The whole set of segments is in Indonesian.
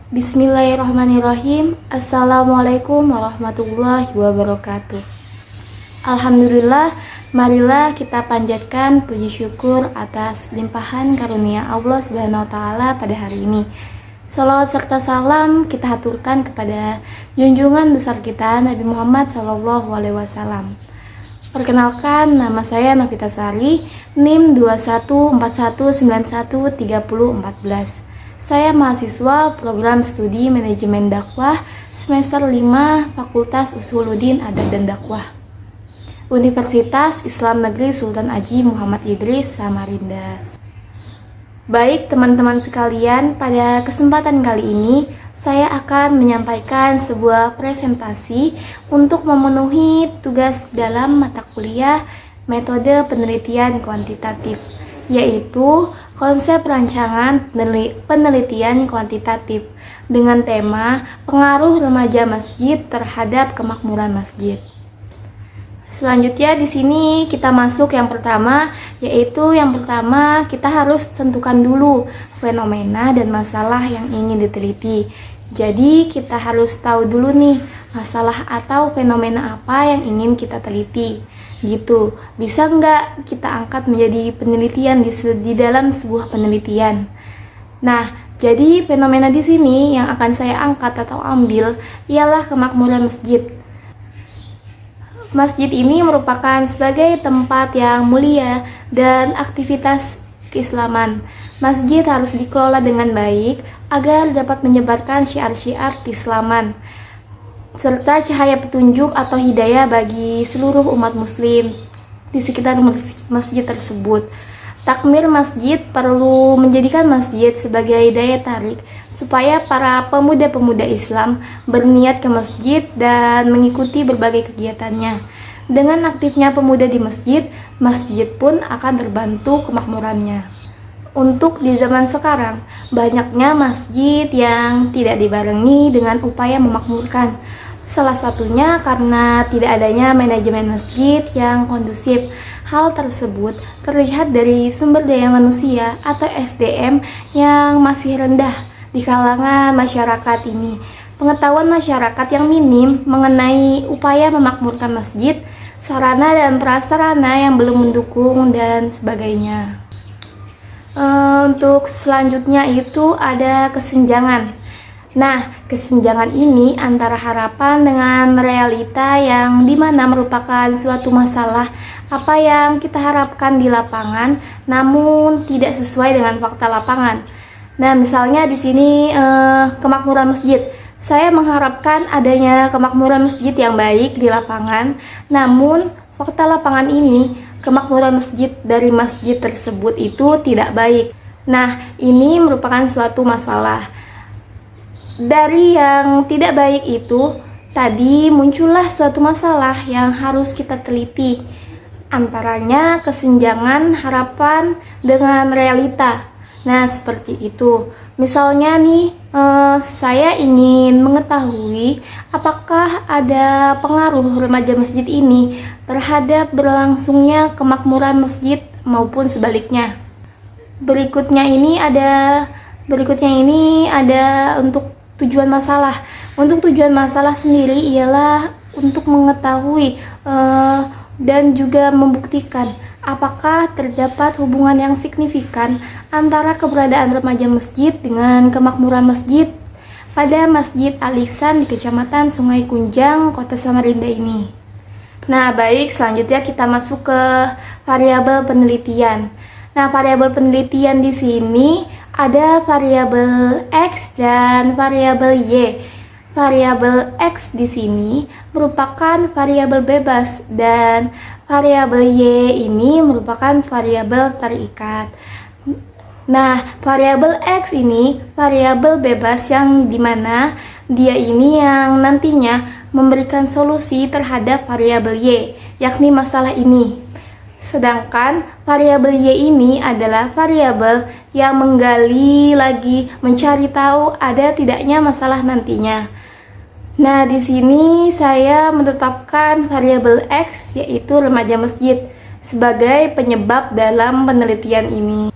Bismillahirrahmanirrahim. Assalamualaikum warahmatullahi wabarakatuh. Alhamdulillah, marilah kita panjatkan puji syukur atas limpahan karunia Allah Subhanahu wa taala pada hari ini. Salawat serta salam kita haturkan kepada junjungan besar kita Nabi Muhammad SAW. Perkenalkan, nama saya Novita Sari, NIM 2141913014. Saya mahasiswa program studi manajemen dakwah semester 5 Fakultas Usuluddin Adab dan Dakwah, Universitas Islam Negeri Sultan Haji Muhammad Idris, Samarinda. Baik teman-teman sekalian, pada kesempatan kali ini saya akan menyampaikan sebuah presentasi untuk memenuhi tugas dalam mata kuliah metode penelitian kuantitatif, yaitu konsep rancangan penelitian kuantitatif dengan tema pengaruh remaja masjid terhadap kemakmuran masjid. Selanjutnya di sini kita masuk yang pertama, yaitu kita harus tentukan dulu fenomena dan masalah yang ingin diteliti. Jadi kita harus tahu dulu nih masalah atau fenomena apa yang ingin kita teliti. Gitu, bisa nggak kita angkat menjadi penelitian di dalam sebuah penelitian. Nah, jadi fenomena di sini yang akan saya angkat atau ambil ialah kemakmuran masjid. Masjid ini merupakan sebagai tempat yang mulia dan aktivitas keislaman. Masjid harus dikelola dengan baik agar dapat menyebarkan syiar-syiar keislaman serta cahaya petunjuk atau hidayah bagi seluruh umat muslim di sekitar masjid tersebut. Takmir masjid perlu menjadikan masjid sebagai daya tarik supaya para pemuda-pemuda Islam berniat ke masjid dan mengikuti berbagai kegiatannya. Dengan aktifnya pemuda di masjid, masjid pun akan terbantu kemakmurannya. Untuk di zaman sekarang, banyaknya masjid yang tidak dibarengi dengan upaya memakmurkan. Salah satunya karena tidak adanya manajemen masjid yang kondusif. Hal tersebut terlihat dari sumber daya manusia atau SDM yang masih rendah di kalangan masyarakat ini. Pengetahuan masyarakat yang minim mengenai upaya memakmurkan masjid, sarana dan prasarana yang belum mendukung, dan sebagainya. Untuk selanjutnya itu ada kesenjangan. Nah, kesenjangan ini antara harapan dengan realita yang dimana merupakan suatu masalah apa yang kita harapkan di lapangan namun tidak sesuai dengan fakta lapangan. Nah, misalnya di sini kemakmuran masjid. Saya mengharapkan adanya kemakmuran masjid yang baik di lapangan, namun fakta lapangan ini kemakmuran masjid dari masjid tersebut itu tidak baik. Nah, ini merupakan suatu masalah. Dari yang tidak baik itu, tadi muncullah suatu masalah yang harus kita teliti. Antaranya kesenjangan harapan dengan realita. Nah, seperti itu. Misalnya nih, saya ingin mengetahui apakah ada pengaruh remaja masjid ini terhadap berlangsungnya kemakmuran masjid maupun sebaliknya. Berikutnya ini ada untuk tujuan masalah. Untuk tujuan masalah sendiri ialah untuk mengetahui dan juga membuktikan apakah terdapat hubungan yang signifikan antara keberadaan remaja masjid dengan kemakmuran masjid pada Masjid Al-Ihsan di Kecamatan Sungai Kunjang, Kota Samarinda ini. Nah, baik, selanjutnya kita masuk ke variabel penelitian. Nah, variabel penelitian di sini ada variabel X dan variabel Y. Variabel X di sini merupakan variabel bebas dan variabel Y ini merupakan variabel terikat. Nah, variabel X ini variabel bebas yang dimana dia ini yang nantinya memberikan solusi terhadap variabel Y, yakni masalah ini. Sedangkan variabel Y ini adalah variabel yang menggali lagi, mencari tahu ada tidaknya masalah nantinya. Nah, di sini saya menetapkan variabel X, yaitu remaja masjid, sebagai penyebab dalam penelitian ini.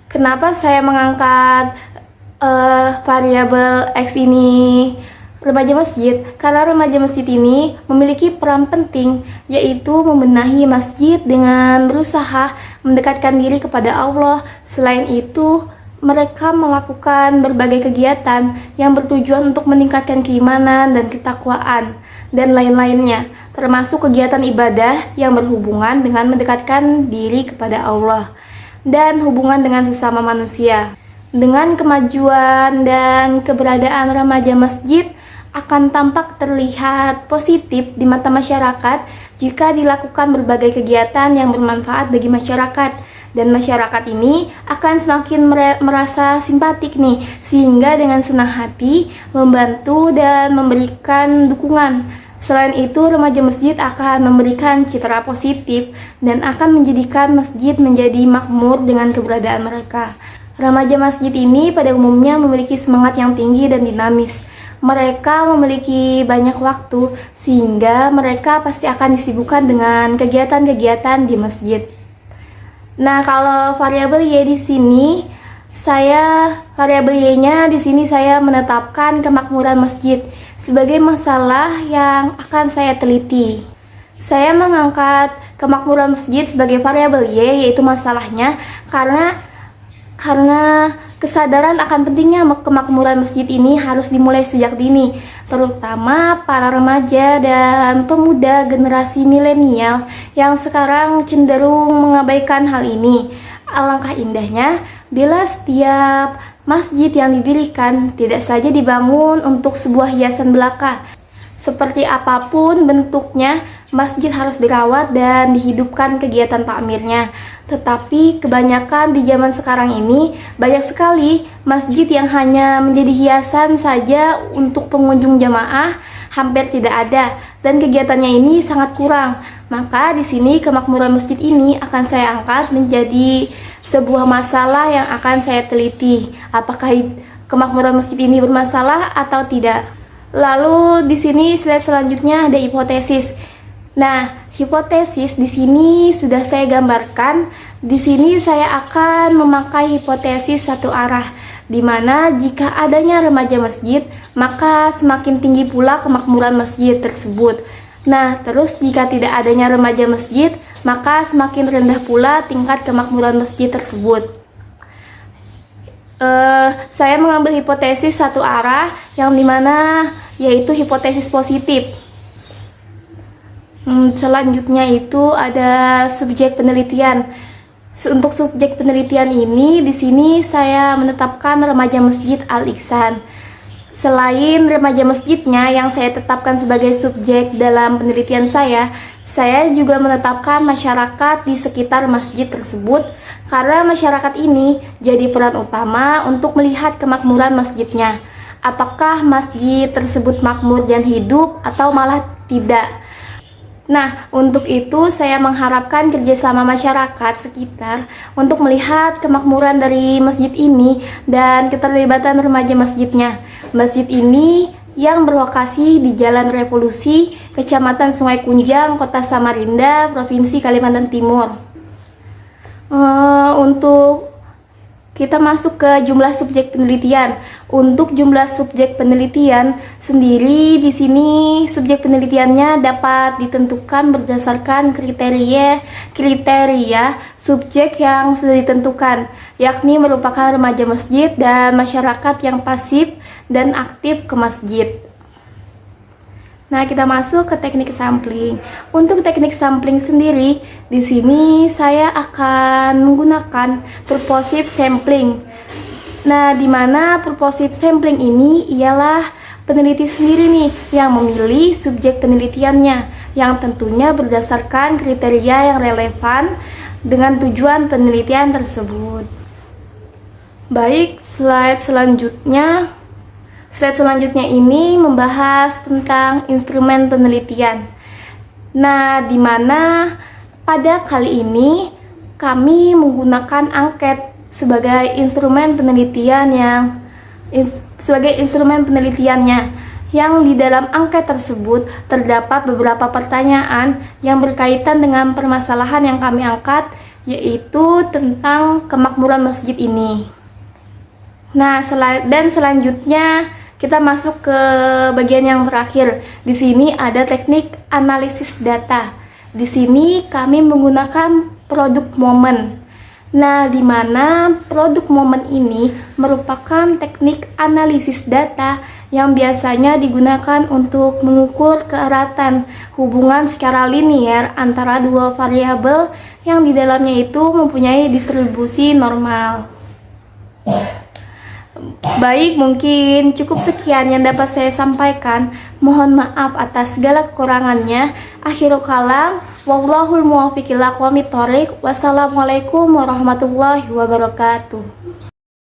Kenapa saya mengangkat variabel X ini remaja masjid, karena remaja masjid ini memiliki peran penting, yaitu membenahi masjid dengan berusaha mendekatkan diri kepada Allah. Selain itu, mereka melakukan berbagai kegiatan yang bertujuan untuk meningkatkan keimanan dan ketakwaan, dan lain-lainnya, termasuk kegiatan ibadah yang berhubungan dengan mendekatkan diri kepada Allah dan hubungan dengan sesama manusia. Dengan kemajuan dan keberadaan remaja masjid akan tampak terlihat positif di mata masyarakat jika dilakukan berbagai kegiatan yang bermanfaat bagi masyarakat, dan masyarakat ini akan semakin merasa simpatik nih, sehingga dengan senang hati membantu dan memberikan dukungan. Selain itu, remaja masjid akan memberikan citra positif dan akan menjadikan masjid menjadi makmur dengan keberadaan mereka. Remaja masjid ini pada umumnya memiliki semangat yang tinggi dan dinamis. Mereka memiliki banyak waktu, sehingga mereka pasti akan disibukkan dengan kegiatan-kegiatan di masjid. Nah, kalau variabel Y di sini, variabel Y-nya di sini saya menetapkan kemakmuran masjid sebagai masalah yang akan saya teliti. Saya mengangkat kemakmuran masjid sebagai variabel Y, yaitu masalahnya, karena kesadaran akan pentingnya kemakmuran masjid ini harus dimulai sejak dini, terutama para remaja dan pemuda generasi milenial yang sekarang cenderung mengabaikan hal ini. Alangkah indahnya bila setiap masjid yang didirikan tidak saja dibangun untuk sebuah hiasan belaka. Seperti apapun bentuknya, masjid harus dirawat dan dihidupkan kegiatan takmirnya. Tetapi kebanyakan di zaman sekarang ini, banyak sekali masjid yang hanya menjadi hiasan saja untuk pengunjung jamaah, hampir tidak ada, dan kegiatannya ini sangat kurang. Maka di sini kemakmuran masjid ini akan saya angkat menjadi sebuah masalah yang akan saya teliti. Apakah kemakmuran masjid ini bermasalah atau tidak? Lalu di sini slide selanjutnya ada hipotesis. Nah, hipotesis di sini sudah saya gambarkan. Di sini saya akan memakai hipotesis satu arah, di mana jika adanya remaja masjid, maka semakin tinggi pula kemakmuran masjid tersebut. Nah, terus jika tidak adanya remaja masjid, maka semakin rendah pula tingkat kemakmuran masjid tersebut. Saya mengambil hipotesis satu arah, yang dimana yaitu hipotesis positif. Selanjutnya itu ada subjek penelitian. Untuk subjek penelitian ini, di sini saya menetapkan remaja masjid Al-Ihsan. Selain remaja masjidnya yang saya tetapkan sebagai subjek dalam penelitian saya juga menetapkan masyarakat di sekitar masjid tersebut, karena masyarakat ini jadi peran utama untuk melihat kemakmuran masjidnya. Apakah masjid tersebut makmur dan hidup atau malah tidak? Nah, untuk itu saya mengharapkan kerjasama masyarakat sekitar untuk melihat kemakmuran dari masjid ini dan keterlibatan remaja masjidnya. Masjid ini yang berlokasi di Jalan Revolusi, Kecamatan Sungai Kunjang, Kota Samarinda, Provinsi Kalimantan Timur. Untuk kita masuk ke jumlah subjek penelitian. Untuk jumlah subjek penelitian sendiri, di sini subjek penelitiannya dapat ditentukan berdasarkan kriteria subjek yang sudah ditentukan, yakni merupakan remaja masjid dan masyarakat yang pasif dan aktif ke masjid. Nah, kita masuk ke teknik sampling. Untuk teknik sampling sendiri, di sini saya akan menggunakan purposive sampling. Nah, di mana purposive sampling ini ialah peneliti sendiri nih yang memilih subjek penelitiannya, yang tentunya berdasarkan kriteria yang relevan dengan tujuan penelitian tersebut. Baik, slide selanjutnya ini membahas tentang instrumen penelitian. Nah, di mana pada kali ini kami menggunakan angket sebagai instrumen penelitiannya, yang di dalam angket tersebut terdapat beberapa pertanyaan yang berkaitan dengan permasalahan yang kami angkat, yaitu tentang kemakmuran masjid ini. Nah, selanjutnya kita masuk ke bagian yang terakhir. Di sini ada teknik analisis data. Di sini kami menggunakan produk momen. Nah, di mana produk momen ini merupakan teknik analisis data yang biasanya digunakan untuk mengukur keeratan hubungan secara linier antara dua variabel yang di dalamnya itu mempunyai distribusi normal. Baik, mungkin cukup sekian yang dapat saya sampaikan. Mohon maaf atas segala kekurangannya. Akhirul kalam, wallahul muwaffiq ila aqwamit thoriq. Wassalamualaikum warahmatullahi wabarakatuh.